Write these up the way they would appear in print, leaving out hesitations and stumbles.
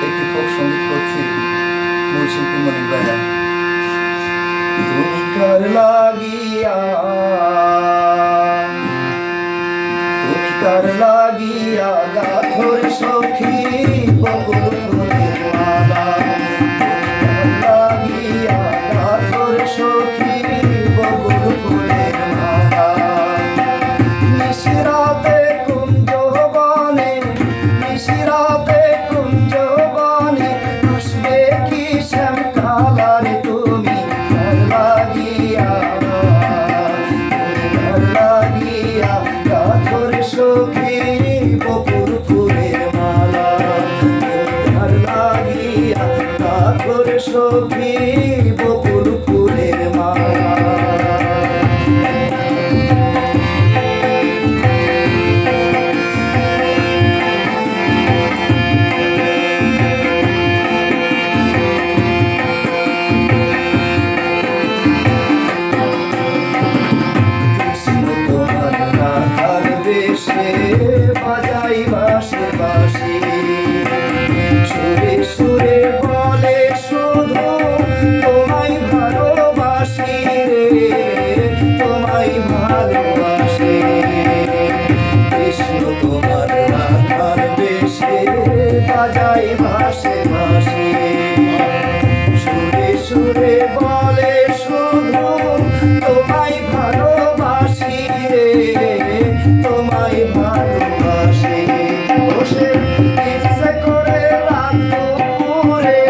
একটি ফোক সঙ্গীত করছি মূল শিল্পী মনির ভাইয়া। তুমি কার লাগিয়া, তুমি কার লাগিয়া গাথর সখী বকুল ফুলের মালা, তুমি কার লাগিয়া গাথর সখী বকুল ফুলের মালা। নিশিরাতে কুঞ্জ বনে, নিশিরাতে কুঞ্জ বনে আসবে কি শ্যাম কালার, তুমি কার লাগিয়া, তুমি কার লাগিয়া গাথর সখী বকুল ফুলের মালা, তুমি কার লাগিয়া গাথর সখী বকুল ফুলের মালা। বাজাই বাঁশি বাঁশি সুরে সুরে বলে শুধু তোমায় ভালোবাসি রে, তোমায় ভালোবাসি। কৃষ্ণ তোমার রাধার বেশে বাজাই বাঁশি বাঁশি সুরে সুরে বলে শুধু তোমায় ভালোবাসি রে, তোমায় ভালোবাসি। বসে ইচ্ছে করে রাত দুপুরে,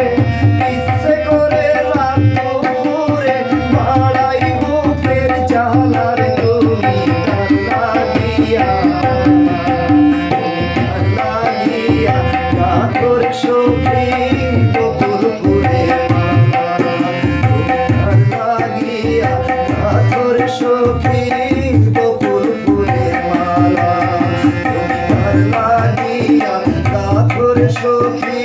ইচ্ছে করে রাত দুপুরে বাড়াই বুকের জ্বালার, তুমি কার লাগিয়া, তুমি কার লাগিয়া গাথর সখী বকুল ফুলের মালা, তুমি কার লাগিয়া গাথর সখী বকুল ফুলের মালা, তুমি কার লাগিয়া গাথর সখী